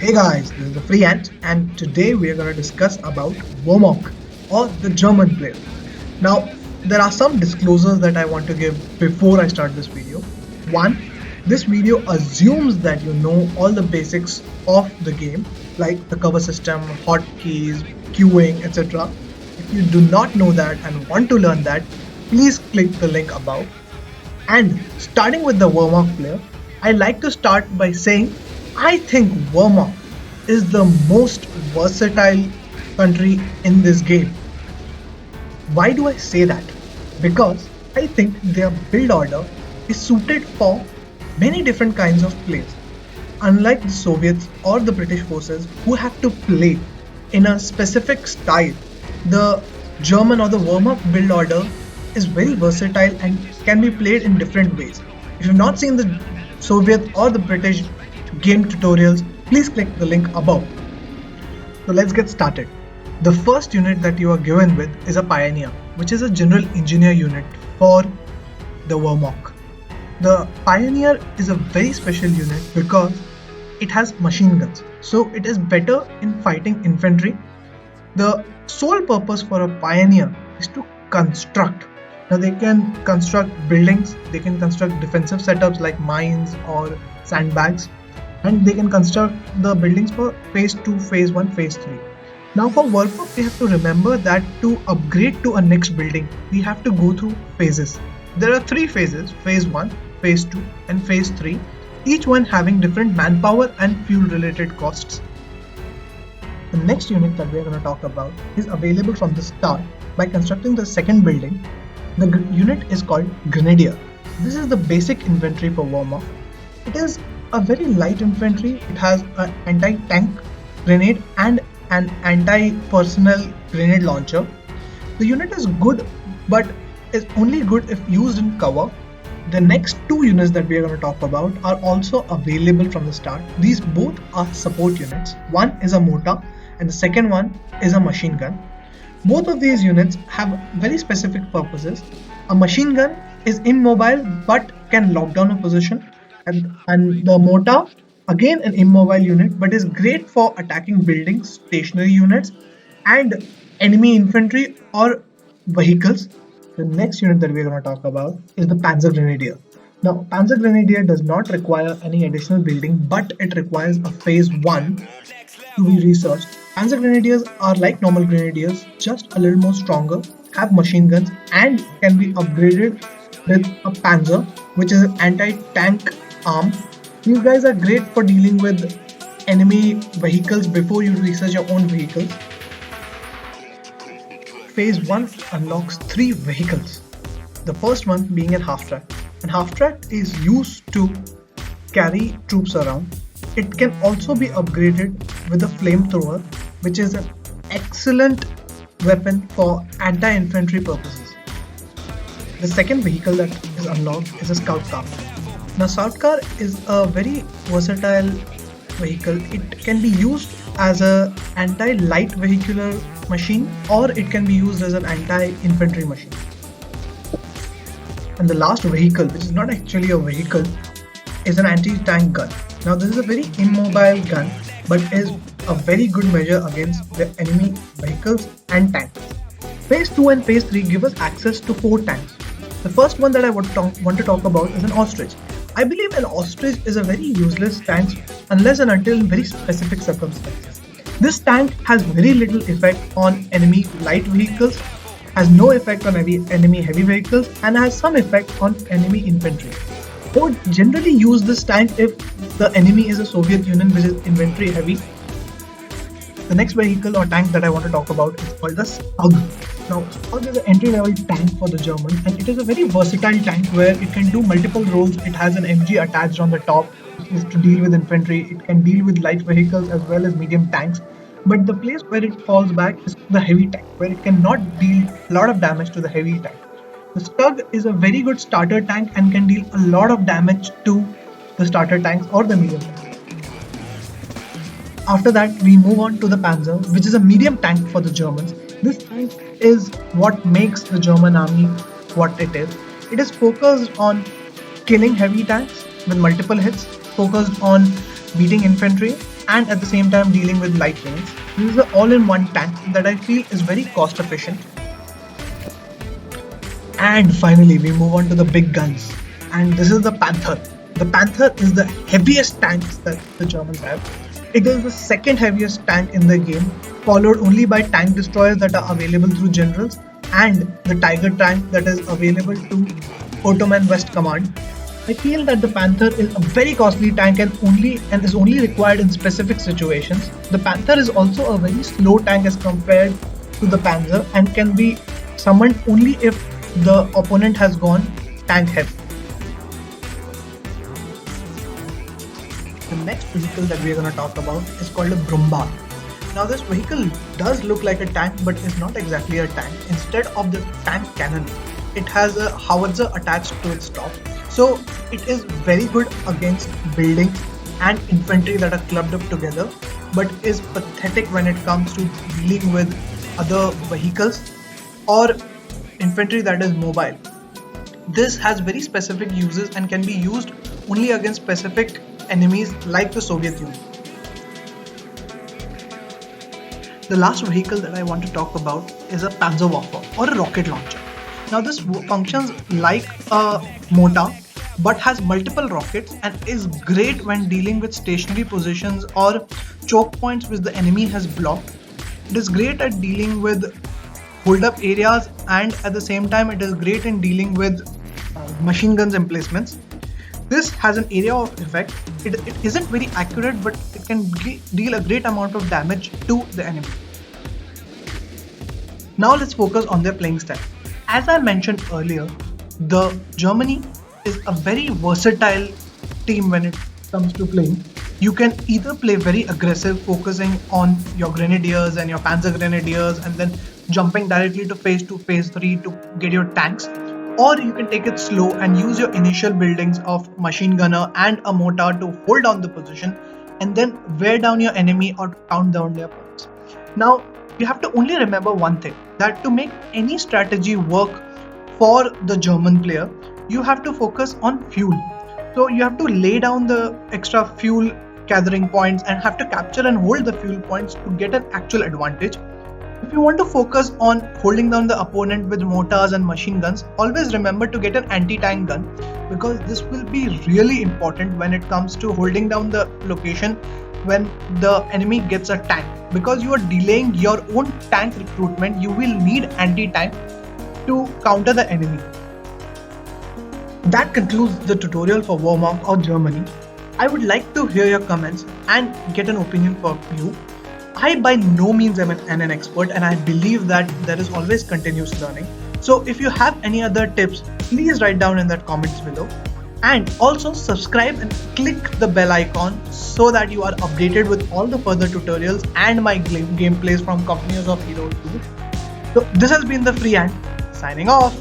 Hey guys, this is the Free Ant, and today we are going to discuss about Wehrmacht or the German player. Now, there are some disclosures that I want to give before I start this video. One, this video assumes that you know all the basics of the game, like the cover system, hotkeys, queuing, etc. If you do not know that and want to learn that, please click the link above. And starting with the Wehrmacht player, I like to start by saying I think Wehrmacht is the most versatile country in this game. Why do I say that? Because I think their build order is suited for many different kinds of plays. Unlike the Soviets or the British forces who have to play in a specific style, the German or the Wehrmacht build order is very versatile and can be played in different ways. If you've not seen the Soviet or the British game tutorials, please click the link above. So let's get started. The first unit that you are given with is a Pioneer, which is a general engineer unit for the Wehrmacht. The Pioneer is a very special unit because it has machine guns, so it is better in fighting infantry. The sole purpose for a Pioneer is to construct. Now they can construct buildings, they can construct defensive setups like mines or sandbags, and they can construct the buildings for phase 2, phase 1, phase 3. Now for Wehrmacht, we have to remember that to upgrade to a next building, we have to go through phases. There are 3 phases, phase 1, phase 2 and phase 3, each one having different manpower and fuel related costs. The next unit that we are going to talk about is available from the start by constructing the second building. The unit is called Grenadier. This is the basic infantry for Wehrmacht. It is a very light infantry. It has an anti-tank grenade and an anti-personnel grenade launcher. The unit is good, but is only good if used in cover. The next 2 units that we are going to talk about are also available from the start. These both are support units. One is a mortar and the second one is a machine gun. Both of these units have very specific purposes. A machine gun is immobile but can lock down a position, and the mortar, again an immobile unit, but is great for attacking buildings, stationary units, and enemy infantry or vehicles. The next unit that we're going to talk about is the Panzer Grenadier. Now, Panzer Grenadier does not require any additional building, but it requires a phase 1 to be researched. Panzer Grenadiers are like normal Grenadiers, just a little more stronger, have machine guns, and can be upgraded with a Panzer, which is an anti-tank arm. These guys are great for dealing with enemy vehicles before you research your own vehicles. Phase 1 unlocks 3 vehicles. The first one being a half-track. And half-track is used to carry troops around. It can also be upgraded with a flamethrower, which is an excellent weapon for anti-infantry purposes. The second vehicle that is unlocked is a scout car. Now, scout car is a very versatile vehicle. It can be used as an anti-light vehicular machine, or it can be used as an anti-infantry machine. And the last vehicle, which is not actually a vehicle, is an anti-tank gun. Now this is a very immobile gun, but is a very good measure against the enemy vehicles and tanks. Phase 2 and phase 3 give us access to 4 tanks. The first one that I want to talk about is an ostrich. I believe an ostrich is a very useless tank unless and until in very specific circumstances. This tank has very little effect on enemy light vehicles, has no effect on enemy heavy vehicles, and has some effect on enemy infantry. I would generally use this tank if the enemy is a Soviet Union, which is infantry heavy. The next vehicle or tank that I want to talk about is called the Stug. Now, Stug is an entry-level tank for the Germans, and it is a very versatile tank where it can do multiple roles. It has an MG attached on the top, which is to deal with infantry. It can deal with light vehicles as well as medium tanks. But the place where it falls back is the heavy tank, where it cannot deal a lot of damage to the heavy tank. The Stug is a very good starter tank and can deal a lot of damage to the starter tanks or the medium tanks. After that, we move on to the Panzer, which is a medium tank for the Germans. This tank is what makes the German army what it is. It is focused on killing heavy tanks with multiple hits, focused on beating infantry, and at the same time dealing with light weapons. This is an all-in-one tank that I feel is very cost efficient. And finally, we move on to the big guns. And this is the Panther. The Panther is the heaviest tank that the Germans have. It is the second heaviest tank in the game, followed only by tank destroyers that are available through generals and the Tiger tank that is available to Ottoman West Command. I feel that the Panther is a very costly tank and is only required in specific situations. The Panther is also a very slow tank as compared to the Panzer and can be summoned only if the opponent has gone tank heavy. The next vehicle that we are going to talk about is called a Brumba. Now this vehicle does look like a tank but is not exactly a tank. Instead of the tank cannon, it has a howitzer attached to its top. So it is very good against buildings and infantry that are clubbed up together, but is pathetic when it comes to dealing with other vehicles or infantry that is mobile. This has very specific uses and can be used only against specific enemies like the Soviet Union. The last vehicle that I want to talk about is a Panzerwaffe or a rocket launcher. Now this functions like a mortar but has multiple rockets and is great when dealing with stationary positions or choke points which the enemy has blocked. It is great at dealing with hold up areas and at the same time it is great in dealing with machine guns emplacements. This has an area of effect. It isn't very accurate, but it can deal a great amount of damage to the enemy. Now let's focus on their playing style. As I mentioned earlier, the Germany is a very versatile team when it comes to playing. You can either play very aggressive, focusing on your grenadiers and your panzer grenadiers and then jumping directly to phase 2, phase 3 to get your tanks, or you can take it slow and use your initial buildings of machine gunner and a mortar to hold down the position and then wear down your enemy or count down their points. Now you have to only remember one thing, that to make any strategy work for the German player, you have to focus on fuel. So you have to lay down the extra fuel gathering points and have to capture and hold the fuel points to get an actual advantage. If you want to focus on holding down the opponent with mortars and machine guns, always remember to get an anti-tank gun, because this will be really important when it comes to holding down the location when the enemy gets a tank. Because you are delaying your own tank recruitment, you will need anti-tank to counter the enemy. That concludes the tutorial for Wehrmacht or Germany. I would like to hear your comments and get an opinion from you. I by no means am an expert, and I believe that there is always continuous learning. So if you have any other tips, please write down in the comments below. And also subscribe and click the bell icon so that you are updated with all the further tutorials and my gameplays from Companies of Heroes 2. So this has been the Free Hand, signing off.